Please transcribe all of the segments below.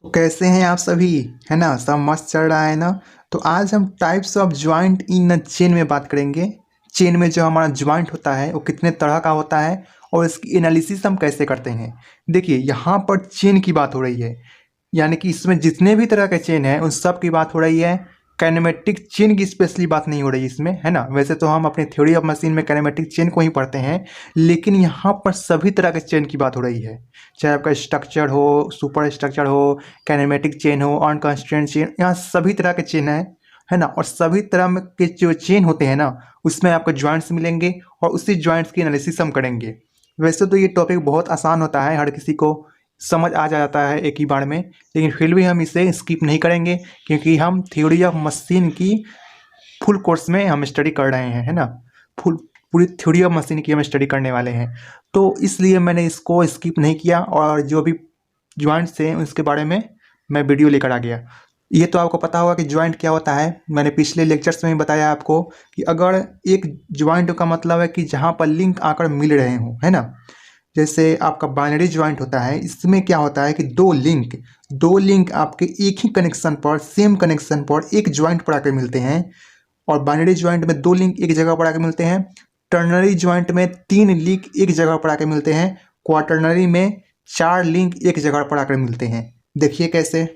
तो कैसे हैं आप सभी। है ना, सब मस्त चल रहा है ना। तो आज हम types of joint in chain में बात करेंगे। चेन में जो हमारा ज्वाइंट होता है वो कितने तरह का होता है और इसकी एनालिसिस हम कैसे करते हैं। देखिए यहाँ पर चेन की बात हो रही है, यानी कि इसमें जितने भी तरह के चेन हैं उन सब की बात हो रही है। काइनेमेटिक चेन की स्पेशली बात नहीं हो रही इसमें, है ना। वैसे तो हम अपने थ्योरी ऑफ मशीन में काइनेमेटिक चेन को ही पढ़ते हैं, लेकिन यहाँ पर सभी तरह के चेन की बात हो रही है। चाहे आपका स्ट्रक्चर हो, सुपर स्ट्रक्चर हो, काइनेमेटिक चेन हो, अनकंस्ट्रेंट चेन, यहाँ सभी तरह के चेन है ना। और सभी तरह के जो चेन होते हैं ना उसमें आपको ज्वाइंट्स मिलेंगे और उसी ज्वाइंट्स की एनालिसिस हम करेंगे। वैसे तो ये टॉपिक बहुत आसान होता है, हर किसी को समझ आ जाता है एक ही बार में, लेकिन फिर भी हम इसे स्किप नहीं करेंगे क्योंकि हम थ्योरी ऑफ मशीन की फुल कोर्स में हम स्टडी कर रहे हैं, है ना। फुल पूरी थ्योरी ऑफ मशीन की हम स्टडी करने वाले हैं, तो इसलिए मैंने इसको स्किप नहीं किया और जो भी ज्वाइंट्स हैं उसके बारे में मैं वीडियो लेकर आ गया। ये तो आपको पता होगा कि ज्वाइंट क्या होता है, मैंने पिछले लेक्चर्स में भी बताया आपको कि अगर एक ज्वाइंट का मतलब है कि जहाँ पर लिंक आकर मिल रहे हों, है ना। जैसे आपका बाइनरी ज्वाइंट होता है, इसमें क्या होता है कि दो लिंक आपके एक ही कनेक्शन पर, सेम कनेक्शन पर एक ज्वाइंट पर आकर मिलते हैं। और बाइनरी ज्वाइंट में दो लिंक एक जगह पर आकर मिलते हैं। टर्नरी ज्वाइंट में तीन लिंक एक जगह पर आकर मिलते हैं। क्वाटरनरी में चार लिंक एक जगह पर आकर मिलते हैं। देखिए कैसे,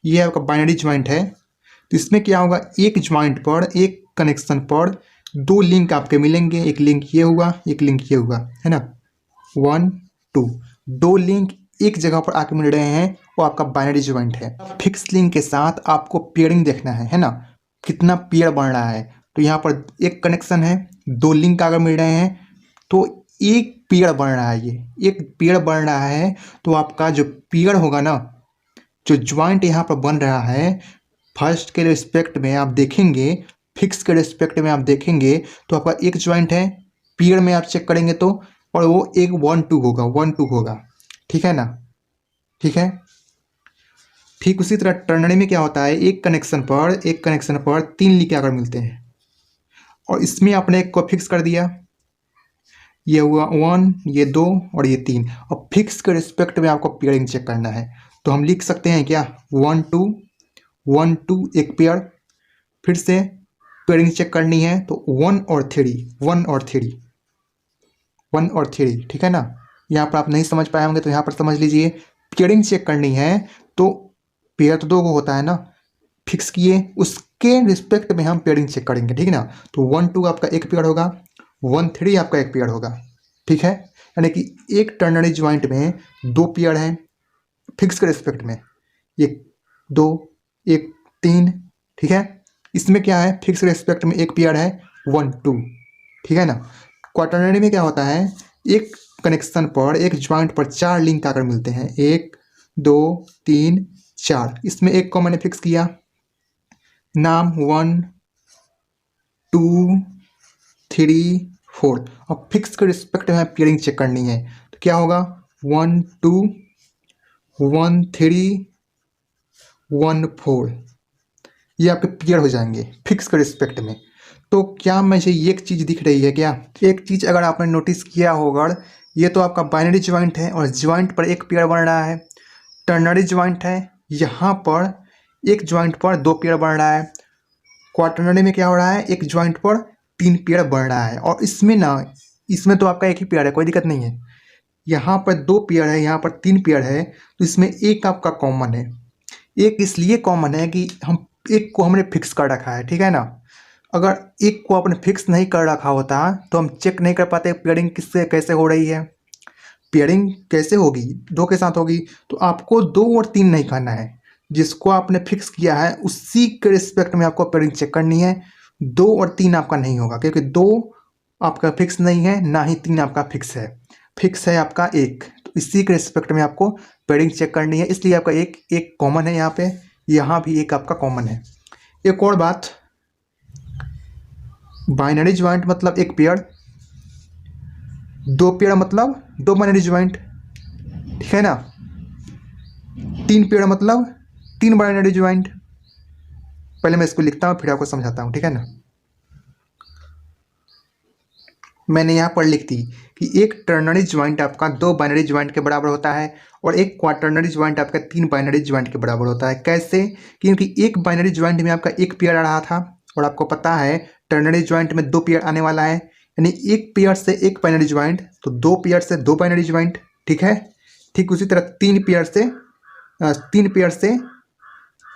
ये आपका बाइनरी ज्वाइंट है। तो इसमें क्या होगा, एक ज्वाइंट पर, एक कनेक्शन पर दो लिंक आपके मिलेंगे। एक लिंक ये हुआ, एक लिंक ये हुआ, है ना। 1 2, दो लिंक एक जगह पर आके मिल रहे हैं, वो आपका बाइनरी ज्वाइंट है। फिक्स लिंक के साथ आपको पेयरिंग देखना है ना, कितना पेयर बन रहा है। तो यहाँ पर एक कनेक्शन है, दो लिंक अगर मिल रहे हैं तो एक पेयर बन रहा है, ये एक पेयर बन रहा है। तो आपका जो पेयर होगा ना, जो ज्वाइंट यहाँ पर बन रहा है, फर्स्ट के रिस्पेक्ट में आप देखेंगे, फिक्स के रिस्पेक्ट में आप देखेंगे तो आपका एक ज्वाइंट है। पेयर में आप चेक करेंगे तो, और वो एक 1 2 होगा, 1 2 होगा, ठीक है ना। ठीक है, ठीक उसी तरह टर्नरी में क्या होता है, एक कनेक्शन पर तीन लिंक आकर मिलते हैं और इसमें आपने एक को फिक्स कर दिया। ये हुआ 1, ये 2 और ये 3। और फिक्स के रिस्पेक्ट में आपको पेयरिंग चेक करना है, तो हम लिख सकते हैं क्या, 1 2 1 2 एक पेयर। फिर से पेयरिंग चेक करनी है तो 1 और 3, 1 और 3, 1 और 3, ठीक है ना। यहाँ पर आप नहीं समझ पाए होंगे तो यहाँ पर समझ लीजिए। पेयरिंग चेक करनी है तो पेयर तो दो को होता है ना, फिक्स किए उसके रिस्पेक्ट में हम पेयरिंग चेक करेंगे, ठीक है ना। तो 1 2 आपका एक पेयर होगा, 1 3 आपका एक पेयर होगा, ठीक है। यानी कि एक टर्नरी ज्वाइंट में दो पेयर हैं फिक्स के रिस्पेक्ट में, एक 2 एक 3, ठीक है। इसमें क्या है, फिक्स के रिस्पेक्ट में एक पेयर है 1 2, ठीक है ना। क्वाटरनरी में क्या होता है, एक कनेक्शन पर, एक ज्वाइंट पर चार लिंक आकर मिलते हैं, 1 2 3 4। इसमें एक को मैंने फिक्स किया, नाम 1 2 3 4। और फिक्स के रिस्पेक्ट में पेयरिंग चेक करनी है तो क्या होगा, 1 2 1 3 1 4, ये आपके पेयर हो जाएंगे फिक्स के रिस्पेक्ट में। तो क्या मुझे एक चीज़ दिख रही है क्या, एक चीज़ अगर आपने नोटिस किया होगा, ये तो आपका बाइनरी ज्वाइंट है और ज्वाइंट पर एक पेयर बन रहा है। टर्नरी ज्वाइंट है, यहाँ पर एक ज्वाइंट पर दो पेयर बन रहा है। क्वाटरनरी में क्या हो रहा है, एक ज्वाइंट पर तीन पेयर बन रहा है। और इसमें ना, इसमें तो आपका एक ही पेयर है, कोई दिक्कत नहीं है। यहाँ पर दो पेयर है, यहाँ पर तीन पेयर है, तो इसमें एक आपका कॉमन है। एक इसलिए कॉमन है कि हम एक को हमने फिक्स कर रखा है, ठीक है ना। अगर एक को आपने फिक्स नहीं कर रखा होता तो हम चेक नहीं कर पाते पेयरिंग किससे कैसे हो रही है। पेयरिंग कैसे होगी, दो के साथ होगी, तो आपको दो और तीन नहीं करना है। जिसको आपने फिक्स किया है उसी के रिस्पेक्ट में आपको पेयरिंग चेक करनी है। दो और तीन आपका नहीं होगा क्योंकि दो आपका फिक्स नहीं है, ना ही तीन आपका फिक्स है। फिक्स है आपका एक, तो इसी के रिस्पेक्ट में आपको पेयरिंग चेक करनी है। इसलिए आपका एक एक कॉमन है यहाँ पे, यहाँ भी एक आपका कॉमन है। एक और बात, बाइनरी ज्वाइंट मतलब एक पेयर, दो पेयर मतलब दो बाइनरी ज्वाइंट, ठीक है ना। तीन पेयर मतलब तीन बाइनरी ज्वाइंट। पहले मैं इसको लिखता हूँ फिर आपको समझाता हूँ, ठीक है ना। मैंने यहाँ पर लिख दी कि एक टर्नरी ज्वाइंट आपका 2 बाइनरी ज्वाइंट के बराबर होता है और एक क्वाटर्नरी ज्वाइंट आपका 3 बाइनरी ज्वाइंट के बराबर होता है। कैसे? क्योंकि एक बाइनरी ज्वाइंट में आपका एक पेयर आ रहा था और आपको पता है टर्नरी ज्वाइंट में 2 पेयर आने वाला है, यानी एक पेयर से एक बाइनरी ज्वाइंट तो 2 पेयर से 2 बाइनरी ज्वाइंट। ठीक है, ठीक उसी तरह 3 पेयर से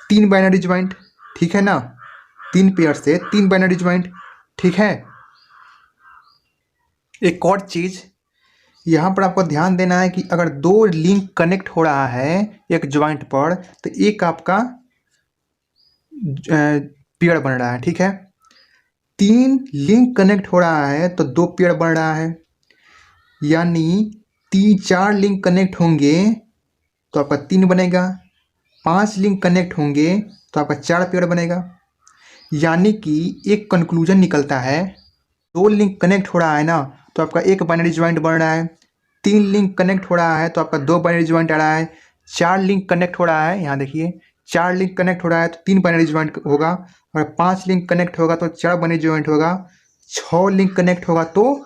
3 बाइनरी ज्वाइंट। ठीक है ना, 3 पेयर से 3 बाइनरी ज्वाइंट। ठीक है, एक और चीज यहाँ पर आपको ध्यान देना है कि अगर 2 लिंक कनेक्ट हो रहा है एक ज्वाइंट पर तो एक आपका पेयर बन रहा है। ठीक है, 3 लिंक कनेक्ट हो रहा है तो 2 पेयर बन रहा है, यानी 4 लिंक कनेक्ट होंगे तो आपका 3 बनेगा, 5 लिंक कनेक्ट होंगे तो आपका 4 पेयर बनेगा। यानी कि एक कंक्लूजन निकलता है, 2 लिंक कनेक्ट हो रहा है ना तो आपका एक बाइनरी ज्वाइंट बन रहा है, 3 लिंक कनेक्ट हो रहा है तो आपका 2 बाइनरी ज्वाइंट आ रहा है, 4 लिंक कनेक्ट हो रहा है, यहाँ देखिए 4 लिंक कनेक्ट हो रहा है तो 3 बाइनरी ज्वाइंट होगा, और 5 लिंक कनेक्ट होगा तो 4 बाइनरी ज्वाइंट होगा, 6 लिंक कनेक्ट होगा तो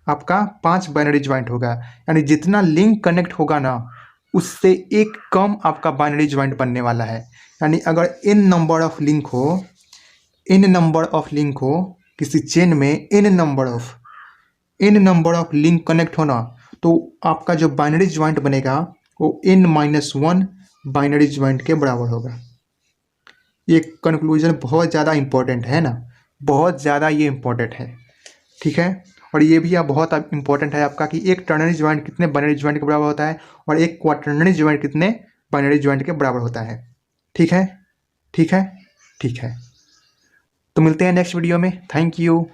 आपका 5 बाइनरी ज्वाइंट होगा। यानी जितना लिंक कनेक्ट होगा ना उससे एक कम आपका बाइनरी ज्वाइंट बनने वाला है। यानी अगर n नंबर ऑफ लिंक हो किसी चेन में n number of link connect होना तो आपका जो बाइनरी ज्वाइंट बनेगा वो n-1 बाइनरी ज्वाइंट के बराबर होगा। ये कंक्लूजन बहुत ज़्यादा इंपॉर्टेंट है ना, बहुत ज़्यादा ये इंपॉर्टेंट है। ठीक है, और ये भी बहुत इंपॉर्टेंट है आपका कि एक टर्नरी ज्वाइंट कितने बाइनरी ज्वाइंट के बराबर होता है और एक क्वाटर्नरी ज्वाइंट कितने बाइनरी ज्वाइंट के बराबर होता है। ठीक है, ठीक है, ठीक है। तो मिलते हैं नेक्स्ट वीडियो में। Thank you.